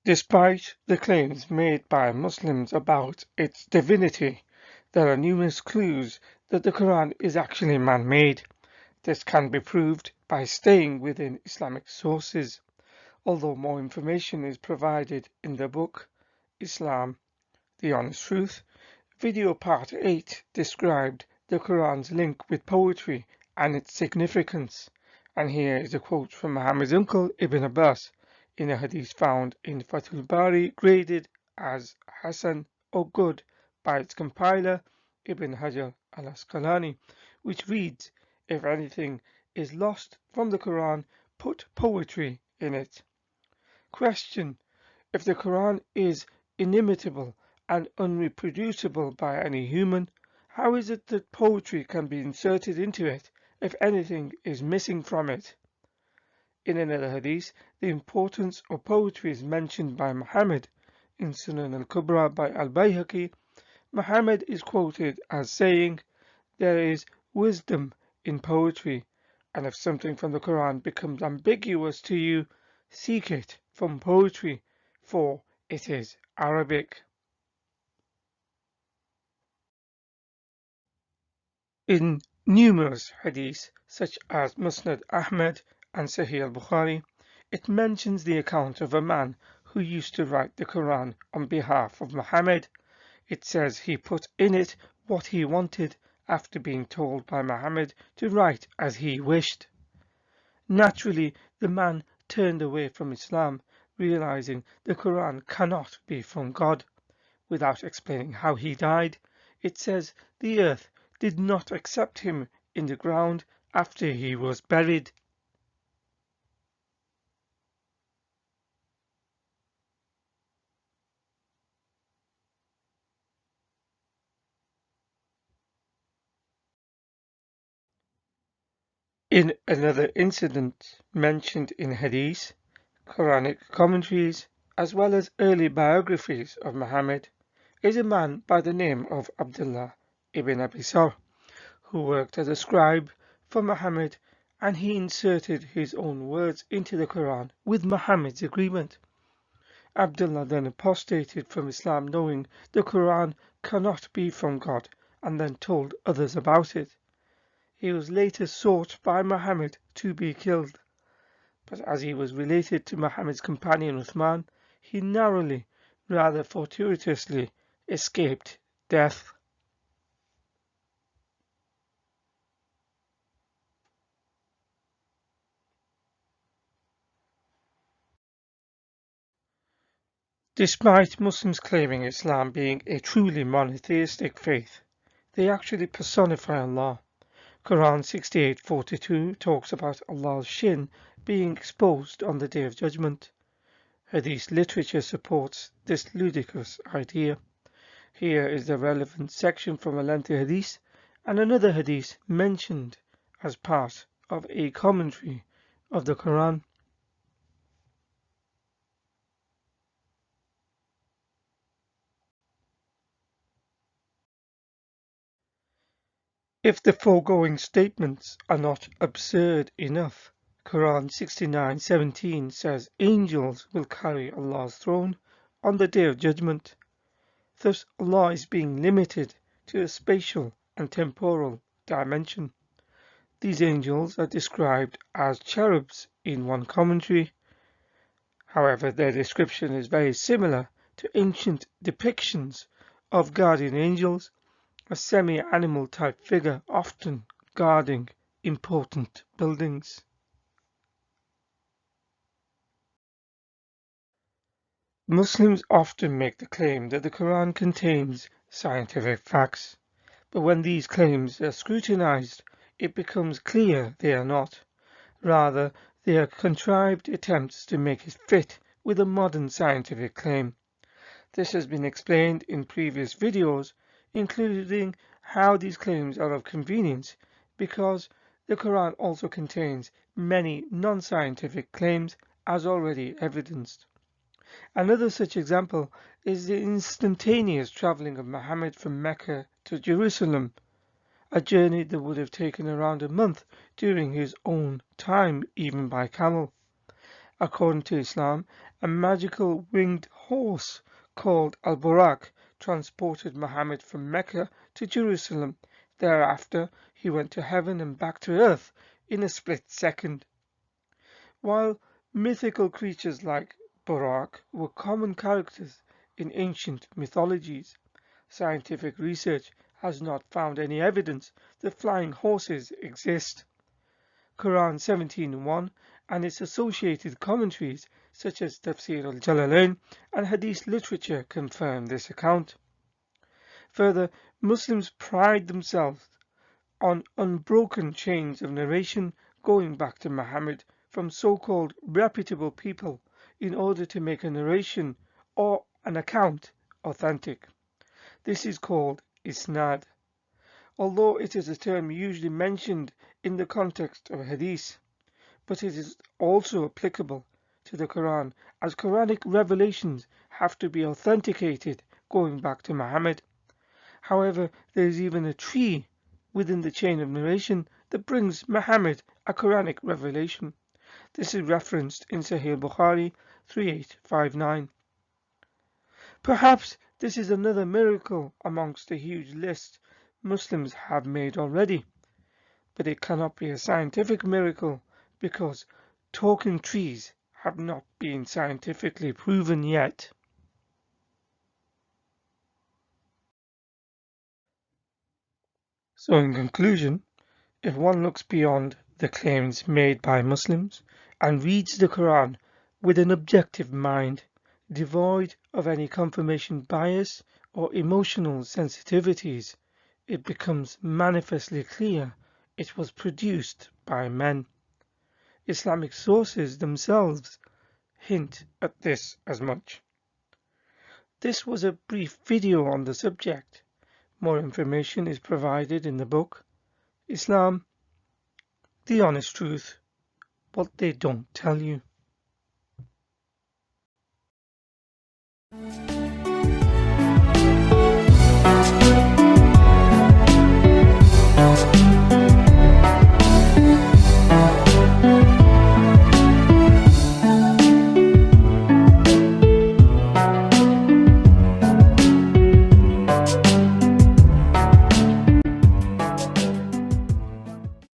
Despite the claims made by Muslims about its divinity, there are numerous clues that the Quran is actually man-made. This can be proved by staying within Islamic sources, although more information is provided in the book Islam, the Honest Truth. Video Part 8 described the Quran's link with poetry and its significance. And here is a quote from Muhammad's uncle Ibn Abbas in a hadith found in Fathul Bari, graded as Hasan or good by its compiler Ibn Hajar al-Asqalani, which reads, "If anything is lost from the Quran, put poetry in it." Question: if the Quran is inimitable and unreproducible by any human, how is it that poetry can be inserted into it if anything is missing from it? In another hadith, the importance of poetry is mentioned by Muhammad. In Sunan al-Kubra by al-Bayhaqi, Muhammad is quoted as saying, "There is wisdom in poetry, and if something from the Quran becomes ambiguous to you, seek it from poetry, for it is Arabic." In numerous hadiths, such as Musnad Ahmad and Sahih al-Bukhari, it mentions the account of a man who used to write the Quran on behalf of Muhammad. It says he put in it what he wanted after being told by Muhammad to write as he wished. Naturally, the man turned away from Islam, realizing the Quran cannot be from God. Without explaining how he died, it says the earth did not accept him in the ground after he was buried. In another incident mentioned in hadith, Quranic commentaries, as well as early biographies of Muhammad, is a man by the name of Abdullah ibn Abi Sarh, who worked as a scribe for Muhammad, and he inserted his own words into the Quran with Muhammad's agreement. Abdullah then apostated from Islam, knowing the Quran cannot be from God, and then told others about it. He was later sought by Muhammad to be killed, but as he was related to Muhammad's companion Uthman, he narrowly, rather fortuitously, escaped death. Despite Muslims claiming Islam being a truly monotheistic faith, they actually personify Allah. Quran 68:42 talks about Allah's shin being exposed on the Day of Judgment. Hadith literature supports this ludicrous idea. Here is the relevant section from a lengthy hadith and another hadith mentioned as part of a commentary of the Quran. If the foregoing statements are not absurd enough, Quran 69:17 says angels will carry Allah's throne on the Day of Judgment. Thus Allah is being limited to a spatial and temporal dimension. These angels are described as cherubs in one commentary. However, their description is very similar to ancient depictions of guardian angels, a semi-animal type figure often guarding important buildings. Muslims often make the claim that the Quran contains scientific facts, but when these claims are scrutinized, it becomes clear they are not. Rather, they are contrived attempts to make it fit with a modern scientific claim. This has been explained in previous videos, including how these claims are of convenience because the Quran also contains many non-scientific claims as already evidenced. Another such example is the instantaneous travelling of Muhammad from Mecca to Jerusalem, a journey that would have taken around a month during his own time, even by camel. According to Islam, a magical winged horse called abualhaqq transported Muhammad from Mecca to Jerusalem. Thereafter, he went to heaven and back to earth in a split second. While mythical creatures like Buraq were common characters in ancient mythologies, scientific research has not found any evidence that flying horses exist. Quran 17:1 and its associated commentaries such as Tafsir al-Jalalain and Hadith literature confirm this account. Further, Muslims pride themselves on unbroken chains of narration going back to Muhammad from so-called reputable people in order to make a narration or an account authentic. This is called isnad, although it is a term usually mentioned in the context of hadith, but it is also applicable to the Quran as Quranic revelations have to be authenticated going back to Muhammad. However, there is even a tree within the chain of narration that brings Muhammad a Quranic revelation. This is referenced in Sahih Bukhari 3859. Perhaps this is another miracle amongst the huge list Muslims have made already, but it cannot be a scientific miracle because talking trees have not been scientifically proven yet. So in conclusion, if one looks beyond the claims made by Muslims and reads the Quran with an objective mind, devoid of any confirmation bias or emotional sensitivities, it becomes manifestly clear it was produced by men. Islamic sources themselves hint at this as much. This was a brief video on the subject. More information is provided in the book Islam, the Honest Truth, What They Don't Tell You.